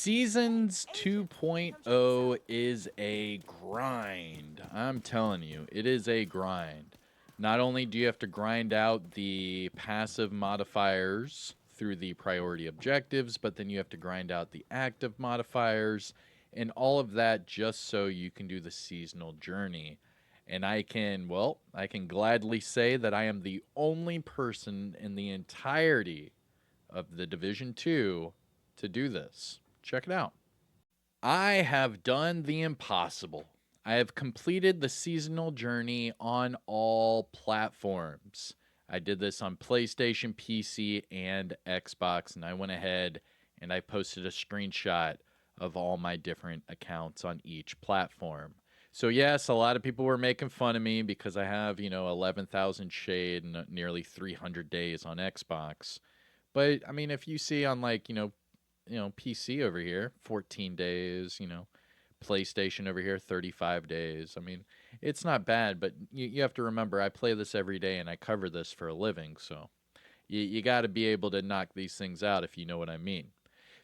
Seasons 2.0 is a grind. I'm telling you, it is a grind. Not only do you have to grind out the passive modifiers through the priority objectives, but then you have to grind out the active modifiers and all of that just so you can do the seasonal journey. And I can gladly say that I am the only person in the entirety of the Division 2 to do this. Check it out. I have done the impossible. I have completed the seasonal journey on all platforms. I did this on PlayStation, PC, and Xbox, and I went ahead and I posted a screenshot of all my different accounts on each platform. So yes, a lot of people were making fun of me because I have, 11,000 shade and nearly 300 days on Xbox. But I mean, if you see on PC over here, 14 days, PlayStation over here, 35 days. I mean, it's not bad, but you have to remember, I play this every day and I cover this for a living. So you got to be able to knock these things out if you know what I mean.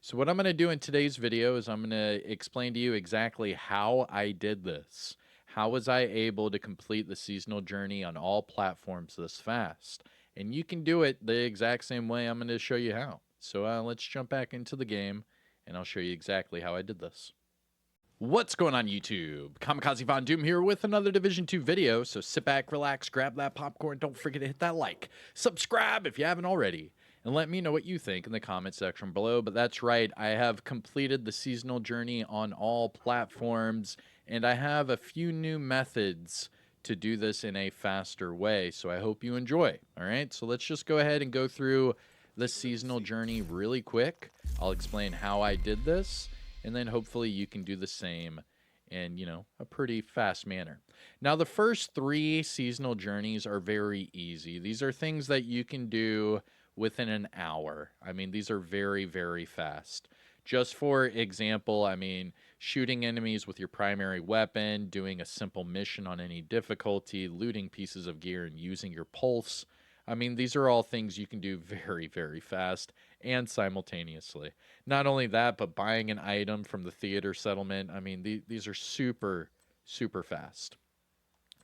So what I'm going to do in today's video is I'm going to explain to you exactly how I did this. How was I able to complete the seasonal journey on all platforms this fast? And you can do it the exact same way I'm going to show you how. So let's jump back into the game, and I'll show you exactly how I did this. What's going on, YouTube? Kamikazevondoom here with another Division 2 video, so sit back, relax, grab that popcorn, don't forget to hit that like, subscribe if you haven't already, and let me know what you think in the comment section below. But that's right, I have completed the seasonal journey on all platforms, and I have a few new methods to do this in a faster way, so I hope you enjoy. All right, so let's just go ahead and go through the seasonal journey really quick. I'll explain how I did this, and then hopefully you can do the same in, a pretty fast manner. Now, the first 3 seasonal journeys are very easy. These are things that you can do within an hour. I mean, these are very, very fast. Just for example, I mean, shooting enemies with your primary weapon, doing a simple mission on any difficulty, looting pieces of gear, and using your pulse. I mean, these are all things you can do very, very fast and simultaneously. Not only that, but buying an item from the theater settlement. I mean, these are super, super fast.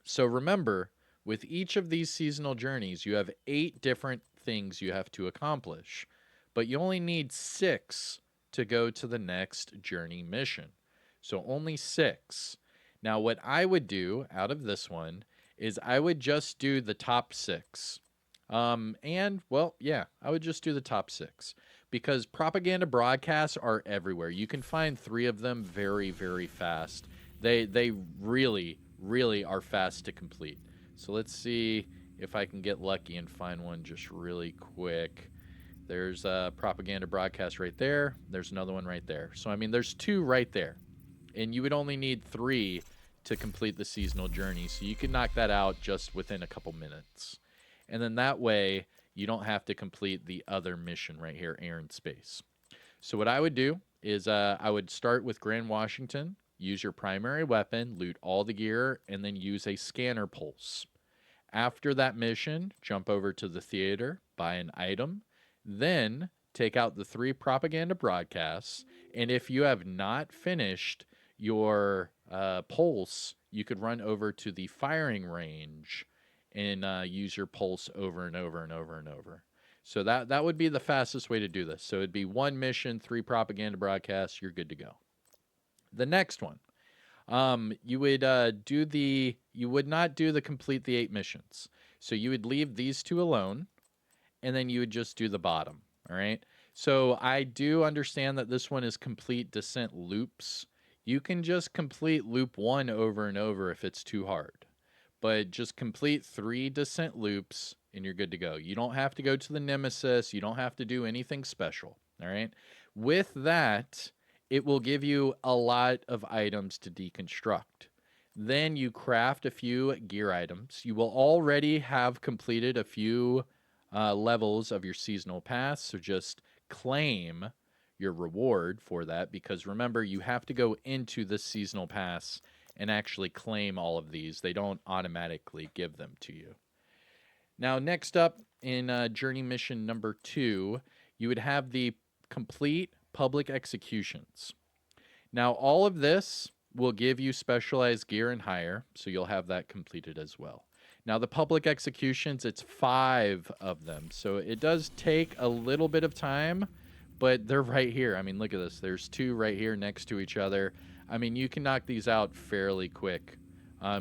So remember, with each of these seasonal journeys, you have 8 different things you have to accomplish, but you only need 6 to go to the next journey mission. So only 6. Now, what I would do out of this one is I would just do the top 6. I would just do the top 6 because propaganda broadcasts are everywhere. You can find 3 of them very, very fast. They really, really are fast to complete. So let's see if I can get lucky and find one just really quick. There's a propaganda broadcast right there. There's another one right there. So, I mean, there's 2 right there. And you would only need 3 to complete the seasonal journey. So you can knock that out just within a couple minutes. And then that way, you don't have to complete the other mission right here, Air and Space. So what I would do is I would start with Grand Washington, use your primary weapon, loot all the gear, and then use a scanner pulse. After that mission, jump over to the theater, buy an item, then take out the 3 propaganda broadcasts, and if you have not finished your pulse, you could run over to the firing range and use your pulse over and over and over and over. So that would be the fastest way to do this. So it'd be 1 mission, 3 propaganda broadcasts, you're good to go. The next one, you would not do the complete the 8 missions. So you would leave these 2 alone, and then you would just do the bottom. All right. So I do understand that this one is complete descent loops. You can just complete loop 1 over and over if it's too hard. But just complete 3 descent loops and you're good to go. You don't have to go to the Nemesis. You don't have to do anything special. All right. With that, it will give you a lot of items to deconstruct. Then you craft a few gear items. You will already have completed a few levels of your seasonal pass. So just claim your reward for that, because remember, you have to go into the seasonal pass and actually claim all of these. They don't automatically give them to you. Now, next up in journey mission number 2, you would have the complete public executions. Now, all of this will give you specialized gear and hire, so you'll have that completed as well. Now, the public executions, it's 5 of them, so it does take a little bit of time, but they're right here. I mean, look at this. There's 2 right here next to each other. I mean, you can knock these out fairly quick.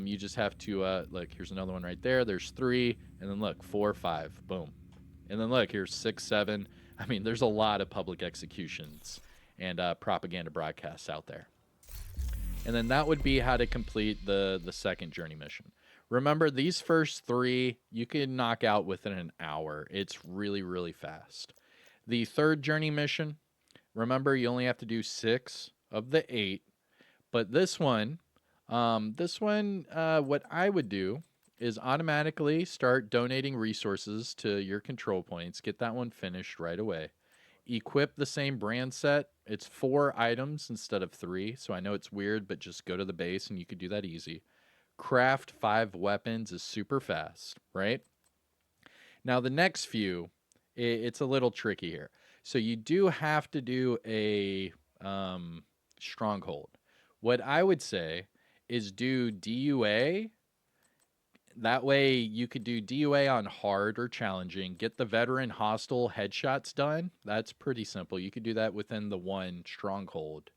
You just have to, look, here's another one right there. There's 3, and then look, 4, 5, boom. And then look, here's 6, 7. I mean, there's a lot of public executions and propaganda broadcasts out there. And then that would be how to complete the second journey mission. Remember, these first 3 you can knock out within an hour. It's really, really fast. The third journey mission, remember, you only have to do 6 of the 8. But this one, what I would do is automatically start donating resources to your control points. Get that one finished right away. Equip the same brand set. It's 4 items instead of 3, so I know it's weird, but just go to the base and you could do that easy. Craft 5 weapons is super fast, right? Now the next few, it's a little tricky here. So you do have to do a stronghold. What I would say is do DUA. That way you could do DUA on hard or challenging, get the veteran hostile headshots done. That's pretty simple. You could do that within the 1 stronghold.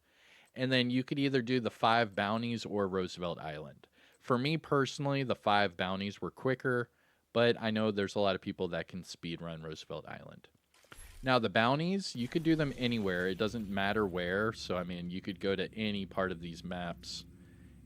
And then you could either do the 5 bounties or Roosevelt Island. For me personally, the 5 bounties were quicker, but I know there's a lot of people that can speedrun Roosevelt Island. Now the bounties, you could do them anywhere. It doesn't matter where. So, I mean, you could go to any part of these maps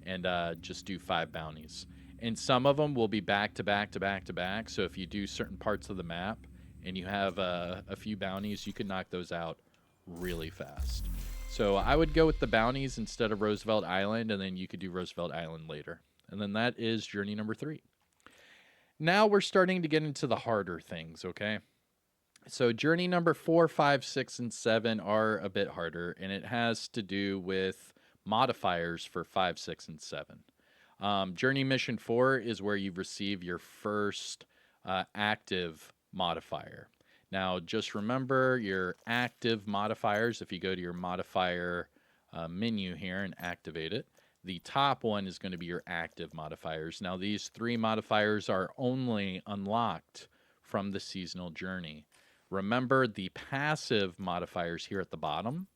and just do 5 bounties. And some of them will be back to back to back to back. So if you do certain parts of the map and you have a few bounties, you can knock those out really fast. So I would go with the bounties instead of Roosevelt Island, and then you could do Roosevelt Island later. And then that is journey number 3. Now we're starting to get into the harder things, okay? So journey number 4, 5, 6, and 7 are a bit harder, and it has to do with modifiers for 5, 6, and 7. Journey mission 4 is where you receive your first active modifier. Now, just remember your active modifiers. If you go to your modifier menu here and activate it, the top one is going to be your active modifiers. Now, these 3 modifiers are only unlocked from the seasonal journey. Remember the passive modifiers here at the bottom.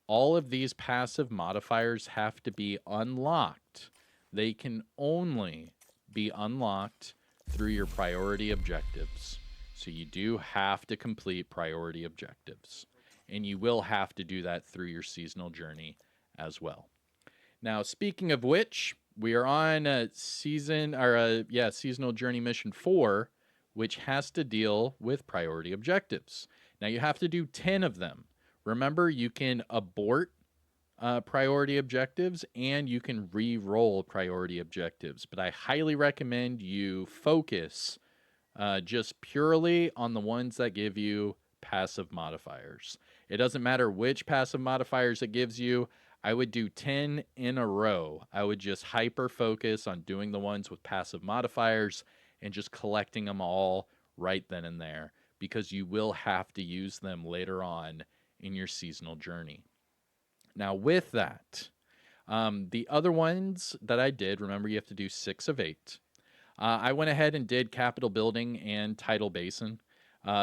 All of these passive modifiers have to be unlocked. They can only be unlocked through your priority objectives. So you do have to complete priority objectives. And you will have to do that through your seasonal journey as well. Now, speaking of which, we are on seasonal journey mission 4, which has to deal with priority objectives. Now, you have to do 10 of them. Remember, you can abort priority objectives and you can re-roll priority objectives, but I highly recommend you focus just purely on the ones that give you passive modifiers. It doesn't matter which passive modifiers it gives you. I would do 10 in a row. I would just hyper focus on doing the ones with passive modifiers and just collecting them all right then and there, because you will have to use them later on in your seasonal journey. Now with that, the other ones that I did, remember you have to do 6 of 8. I went ahead and did Capitol Building and Tidal Basin.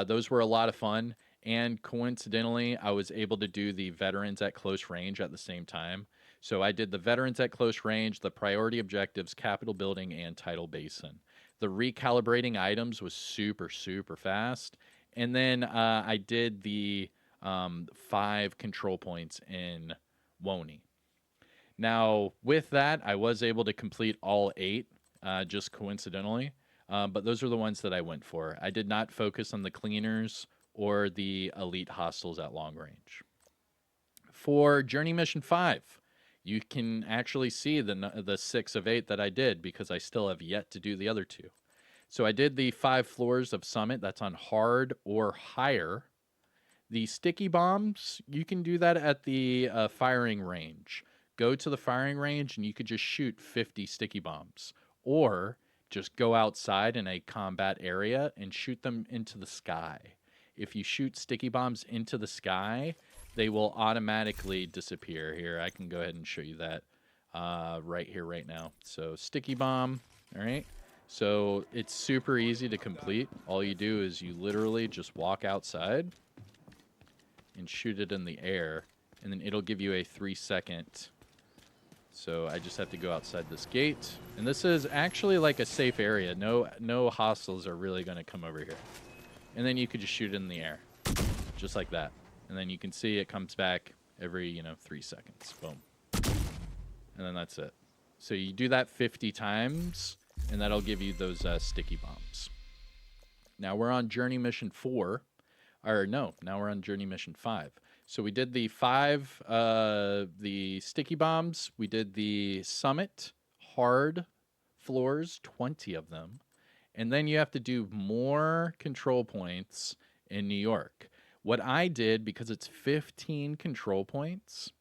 Those were a lot of fun. And coincidentally, I was able to do the veterans at close range at the same time. So I did the veterans at close range, the priority objectives, Capitol Building, and Tidal Basin. The recalibrating items was super, super fast. And then I did the 5 control points in Woney. Now, with that, I was able to complete all 8, just coincidentally. But those are the ones that I went for. I did not focus on the cleaners or the elite hostiles at long range. For Journey Mission 5, you can actually see the 6 of 8 that I did because I still have yet to do the other 2. So I did the 5 floors of Summit. That's on hard or higher. The sticky bombs, you can do that at the firing range. Go to the firing range and you could just shoot 50 sticky bombs. Or just go outside in a combat area and shoot them into the sky. If you shoot sticky bombs into the sky, they will automatically disappear. Here, I can go ahead and show you that right here, right now. So sticky bomb, all right? So it's super easy to complete. All you do is you literally just walk outside and shoot it in the air, and then it'll give you a 3-second. So I just have to go outside this gate, and this is actually like a safe area. No hostiles are really going to come over here. And then you could just shoot it in the air, just like that. And then you can see it comes back every 3 seconds. Boom. And then that's it. So you do that 50 times, and that'll give you those sticky bombs. Now we're on journey mission 4. Or no, now we're on journey mission 5. So we did the 5, the sticky bombs. We did the summit, hard floors, 20 of them. And then you have to do more control points in New York. What I did, because it's 15 control points,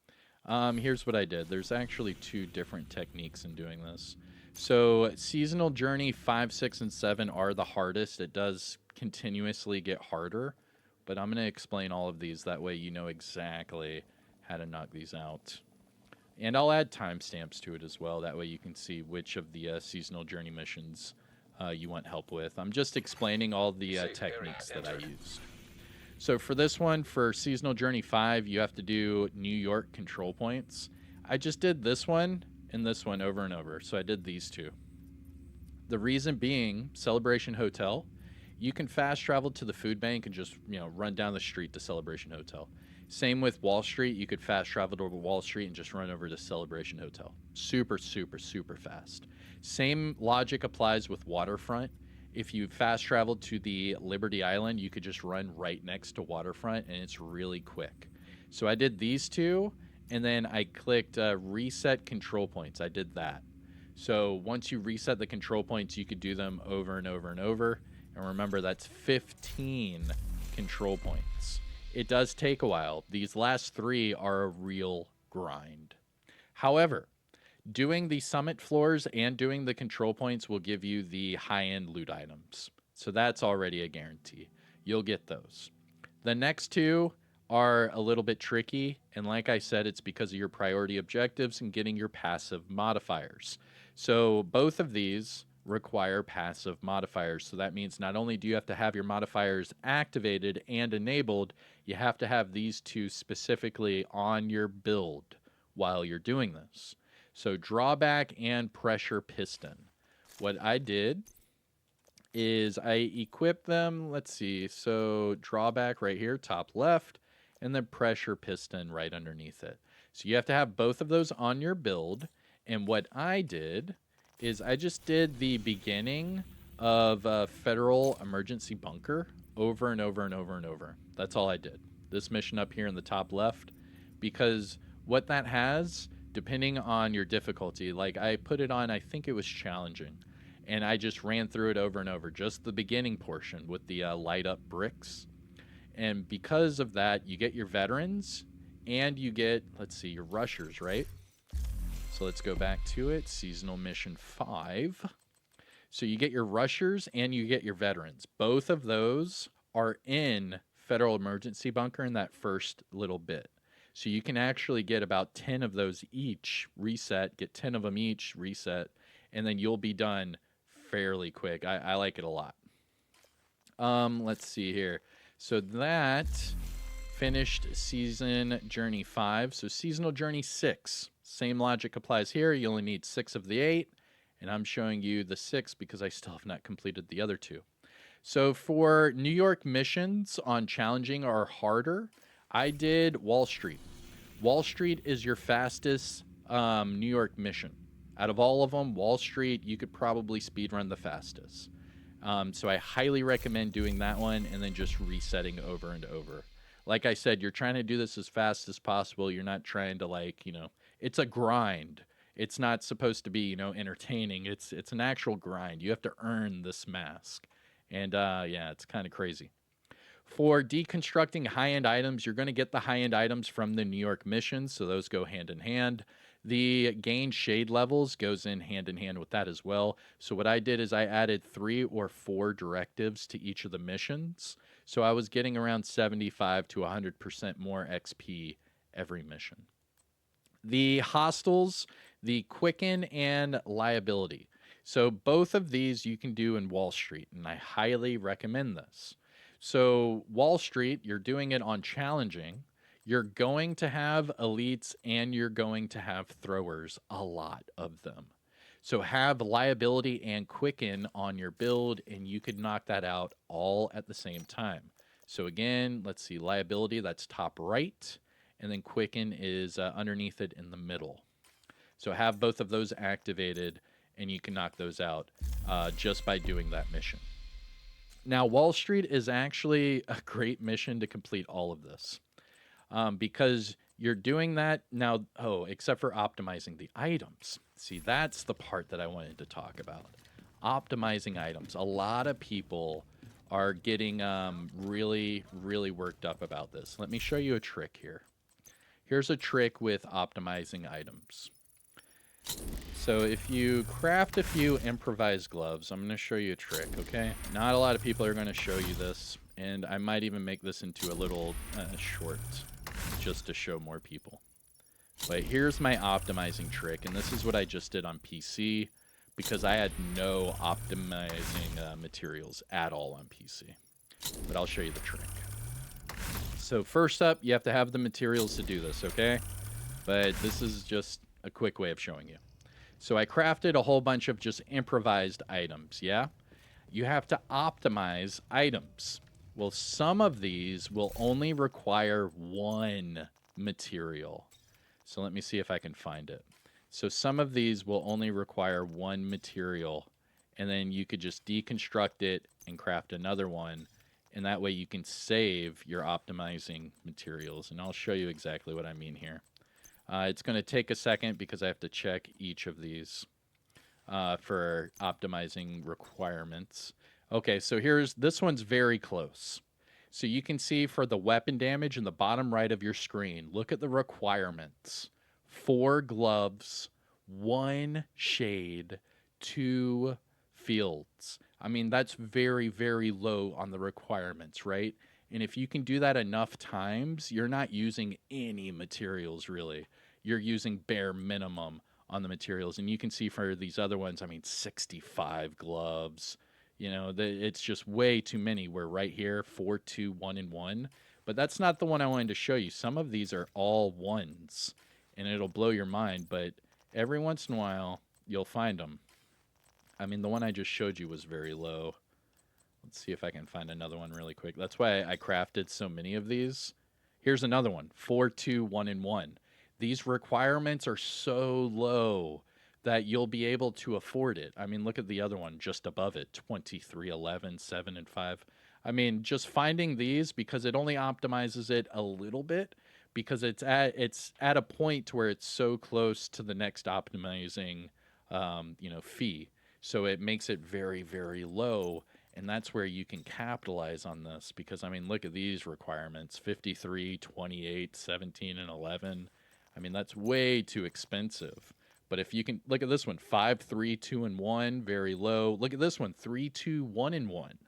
here's what I did. There's actually 2 different techniques in doing this. So seasonal journey 5, 6, and 7 are the hardest. It does continuously get harder, but I'm going to explain all of these. That way you know exactly how to knock these out. And I'll add timestamps to it as well. That way you can see which of the seasonal journey missions you want help with. I'm just explaining all the techniques that I used. So for this one, for Seasonal Journey 5, you have to do New York control points. I just did this one and this one over and over. So I did these 2. The reason being, Celebration Hotel, you can fast travel to the food bank and just run down the street to Celebration Hotel. Same with Wall Street. You could fast travel to Wall Street and just run over to Celebration Hotel. Super, super, super fast. Same logic applies with Waterfront. If you fast travel to the Liberty Island, you could just run right next to Waterfront, and it's really quick. So I did these 2, and then I clicked reset control points. I did that. So once you reset the control points, you could do them over and over and over. And remember, that's 15 control points. It does take a while. These last 3 are a real grind. However, doing the summit floors and doing the control points will give you the high-end loot items. So that's already a guarantee. You'll get those. The next 2 are a little bit tricky, and like I said, it's because of your priority objectives and getting your passive modifiers. So both of these require passive modifiers. So that means not only do you have to have your modifiers activated and enabled, you have to have these 2 specifically on your build while you're doing this. So drawback and pressure piston. What I did is I equipped them, let's see, so drawback right here, top left, and then pressure piston right underneath it. So you have to have both of those on your build. And what I did is I just did the beginning of Federal Emergency Bunker over and over and over and over. That's all I did. This mission up here in the top left, because what that has, depending on your difficulty, like I put it on, I think it was challenging, and I just ran through it over and over, just the beginning portion with the light up bricks. And because of that, you get your veterans and you get, let's see, your rushers, right? So let's go back to it. Seasonal mission 5. So you get your rushers and you get your veterans. Both of those are in Federal Emergency Bunker in that first little bit. So you can actually get about 10 of those each reset, get 10 of them each reset, and then you'll be done fairly quick. I like it a lot. Let's see here. So that finished Season Journey 5. So Seasonal Journey 6. Same logic applies here. You only need 6 of the 8. And I'm showing you the 6 because I still have not completed the other 2. So for New York missions on challenging or harder, I did Wall Street. Wall Street is your fastest New York mission. Out of all of them, Wall Street, you could probably speedrun the fastest. So I highly recommend doing that one and then just resetting over and over. Like I said, you're trying to do this as fast as possible. You're not trying to it's a grind. It's not supposed to be, entertaining. It's an actual grind. You have to earn this mask. And yeah, it's kind of crazy. For deconstructing high-end items, you're going to get the high-end items from the New York missions, so those go hand in hand. The gain shade levels goes in hand with that as well. So what I did is I added 3 or 4 directives to each of the missions. So I was getting around 75 to 100% more XP every mission. The hostels, the quicken and liability. So both of these you can do in Wall Street, and I highly recommend this. So Wall Street, you're doing it on challenging. You're going to have elites and you're going to have throwers, a lot of them. So have liability and quicken on your build, and you could knock that out all at the same time. So again, let's see, liability, that's top right, and then quicken is underneath it in the middle. So have both of those activated, and you can knock those out just by doing that mission. Now, Wall Street is actually a great mission to complete all of this because you're doing that now. Oh, except for optimizing the items. See, that's the part that I wanted to talk about. Optimizing items. A lot of people are getting really, really worked up about this. Let me show you a trick here. Here's a trick with optimizing items. So if you craft a few improvised gloves, I'm going to show you a trick, okay? Not a lot of people are going to show you this, and I might even make this into a little short just to show more people. But here's my optimizing trick, and this is what I just did on PC because I had no optimizing materials at all on PC. But I'll show you the trick. So first up, you have to have the materials to do this, okay? But this is just a quick way of showing you. So I crafted a whole bunch of just improvised items, yeah? You have to optimize items. Well, some of these will only require one material. So let me see if I can find it. So some of these will only require one material, and then you could just deconstruct it and craft another one, and that way you can save your optimizing materials. And I'll show you exactly what I mean here. It's going to take a second because I have to check each of these for optimizing requirements. Okay, so this one's very close. So you can see for the weapon damage in the bottom right of your screen, look at the requirements. 4 gloves, 1 shade, 2 fields. I mean, that's very, very low on the requirements, right? And if you can do that enough times, you're not using any materials, really. You're using bare minimum on the materials. And you can see for these other ones, I mean, 65 gloves. You know, it's just way too many. We're right here, 4, 2, 1, and 1. But that's not the one I wanted to show you. Some of these are all ones, and it'll blow your mind. But every once in a while, you'll find them. I mean, the one I just showed you was very low. Let's see if I can find another one really quick. That's why I crafted so many of these. Here's another one, 4, 2, 1, and 1. These requirements are so low that you'll be able to afford it. I mean, look at the other one just above it, 23, 11, 7, and 5. I mean, just finding these, because it only optimizes it a little bit, because it's at a point where it's so close to the next optimizing fee. So it makes it very, very low. And that's where you can capitalize on this because, I mean, look at these requirements, 53, 28, 17, and 11. I mean, that's way too expensive. But if you can, look at this one, 5, 3, 2, and 1, very low. Look at this one, 3, 2, 1, and 1.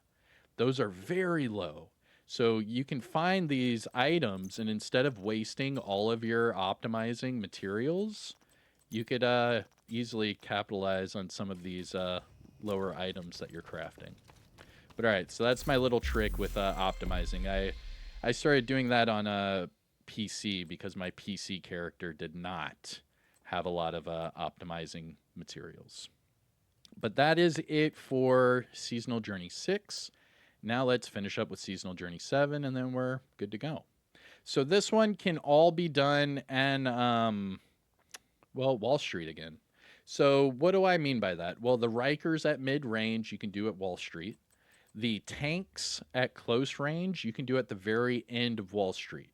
Those are very low. So you can find these items, and instead of wasting all of your optimizing materials, you could easily capitalize on some of these lower items that you're crafting. But all right, so that's my little trick with optimizing. I started doing that on a PC because my PC character did not have a lot of optimizing materials. But that is it for Seasonal Journey 6. Now let's finish up with Seasonal Journey 7, and then we're good to go. So this one can all be done in, Wall Street again. So what do I mean by that? Well, the Rikers at mid-range, you can do at Wall Street. The tanks at close range, you can do at the very end of Wall Street.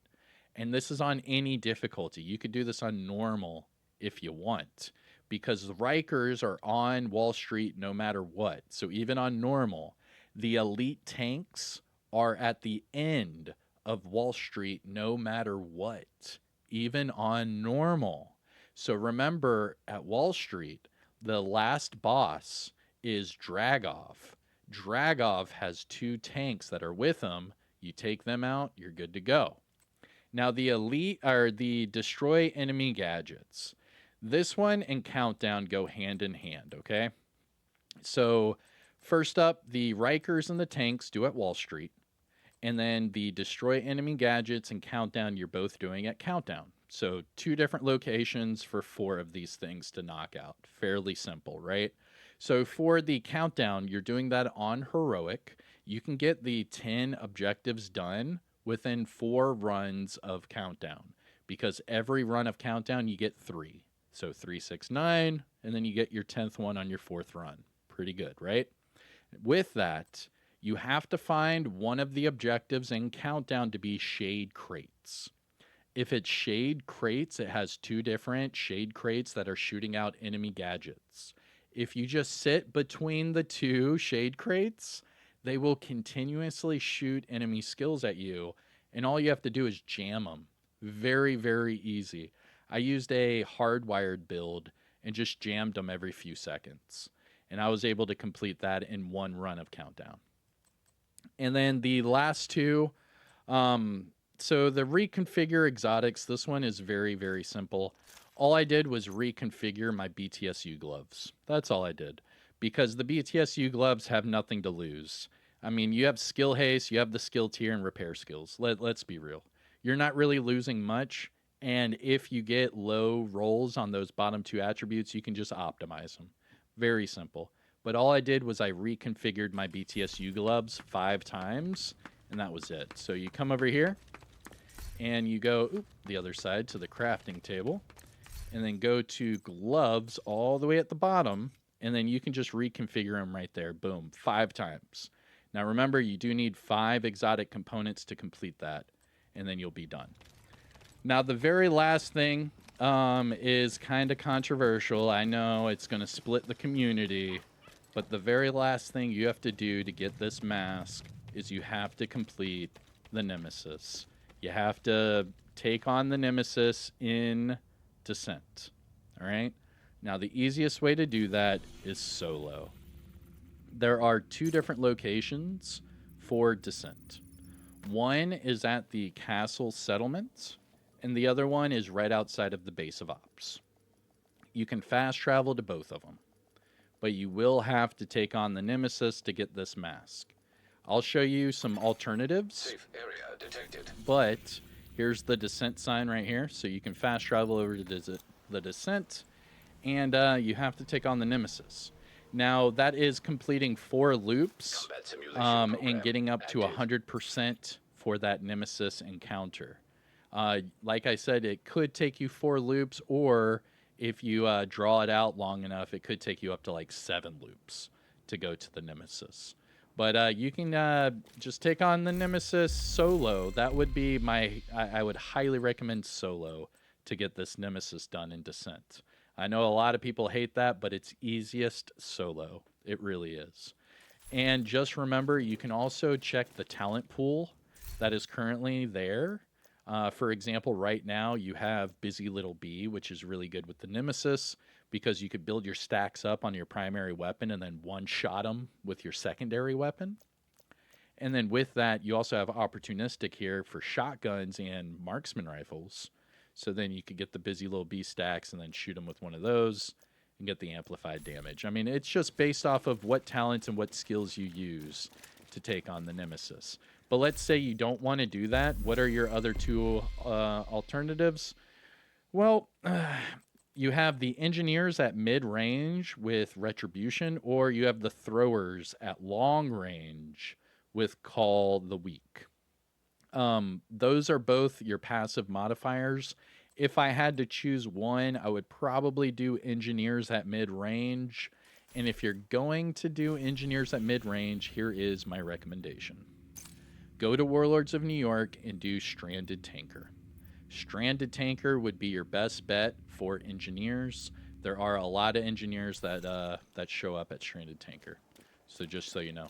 And this is on any difficulty. You could do this on normal if you want, because the Rikers are on Wall Street no matter what. So even on normal, the elite tanks are at the end of Wall Street no matter what, even on normal. So remember, at Wall Street, the last boss is Dragov. Dragov has 2 tanks that are with him, You take them out, you're good to go. Now the elite or the destroy enemy gadgets. This one and countdown go hand in hand, okay? So first up, the Rikers and the tanks do at Wall Street. And then the destroy enemy gadgets and countdown you're both doing at countdown. So 2 different locations for 4 of these things to knock out. Fairly simple, right? So for the countdown, you're doing that on heroic. You can get the 10 objectives done within 4 runs of countdown, because every run of countdown you get 3. So 3, 6, 9, and then you get your 10th one on your 4th run. Pretty good, right? With that, you have to find one of the objectives in countdown to be shade crates. If it's shade crates, it has 2 different shade crates that are shooting out enemy gadgets. If you just sit between the 2 shade crates, they will continuously shoot enemy skills at you, and all you have to do is jam them. Very, very easy. I used a hardwired build and just jammed them every few seconds, and I was able to complete that in 1 run of countdown. And then the last 2, so the reconfigure exotics, this one is very, very simple. All I did was reconfigure my BTSU gloves. That's all I did, because the BTSU gloves have nothing to lose. I mean, you have skill haste, you have the skill tier and repair skills. Let's be real. You're not really losing much, and if you get low rolls on those bottom 2 attributes, you can just optimize them. Very simple. But all I did was I reconfigured my BTSU gloves 5 times, and that was it. So you come over here, and you go the other side to the crafting table, and then go to gloves all the way at the bottom, and then you can just reconfigure them right there. Boom, 5 times. Now remember, you do need 5 exotic components to complete that, and then you'll be done. Now the very last thing is kind of controversial. I know it's going to split the community, but the very last thing you have to do to get this mask is you have to complete the Nemesis. You have to take on the Nemesis in Descent. All right? Now, the easiest way to do that is solo. There are 2 different locations for Descent. One is at the castle settlement, and the other one is right outside of the base of ops. You can fast travel to both of them, but you will have to take on the Nemesis to get this mask. I'll show you some alternatives. Safe area detected. But here's the Descent sign right here, so you can fast travel over to the Descent, and you have to take on the Nemesis. Now, that is completing 4 loops and getting up to 100% for that Nemesis encounter. Like I said, it could take you 4 loops, or if you draw it out long enough, it could take you up to like 7 loops to go to the Nemesis. But you can just take on the Nemesis solo. That would be I would highly recommend solo to get this Nemesis done in Descent. I know a lot of people hate that, but it's easiest solo. It really is. And just remember, you can also check the talent pool that is currently there. For example, right now you have Busy Little Bee, which is really good with the Nemesis, because you could build your stacks up on your primary weapon and then one-shot them with your secondary weapon. And then with that, you also have Opportunistic here for shotguns and marksman rifles. So then you could get the Busy Little Bee stacks and then shoot them with one of those and get the amplified damage. I mean, it's just based off of what talents and what skills you use to take on the Nemesis. But let's say you don't want to do that. What are your other 2 alternatives? Well, you have the engineers at mid-range with Retribution, or you have the throwers at long range with Call the Weak. Those are both your passive modifiers. If I had to choose one, I would probably do engineers at mid-range. And if you're going to do engineers at mid-range, here is my recommendation. Go to Warlords of New York and do Stranded Tanker. Stranded Tanker would be your best bet for engineers. There are a lot of engineers that show up at Stranded Tanker. So just so you know.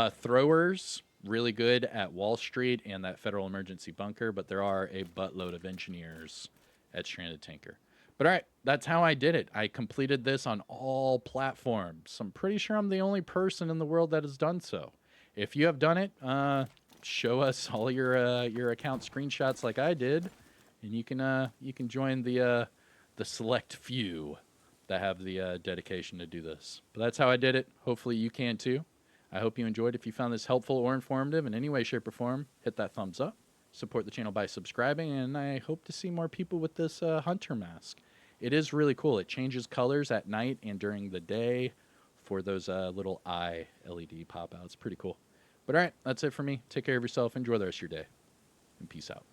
Throwers, really good at Wall Street and that Federal Emergency Bunker, but there are a buttload of engineers at Stranded Tanker. But all right, that's how I did it. I completed this on all platforms. I'm pretty sure I'm the only person in the world that has done so. If you have done it, show us all your account screenshots like I did, and you can join the select few that have the dedication to do this. But that's how I did it. Hopefully you can too. I hope you enjoyed. If you found this helpful or informative in any way, shape, or form, hit that thumbs up. Support the channel by subscribing, and I hope to see more people with this hunter mask. It is really cool. It changes colors at night and during the day for those little eye LED pop outs. Pretty cool. But all right, that's it for me. Take care of yourself. Enjoy the rest of your day. And peace out.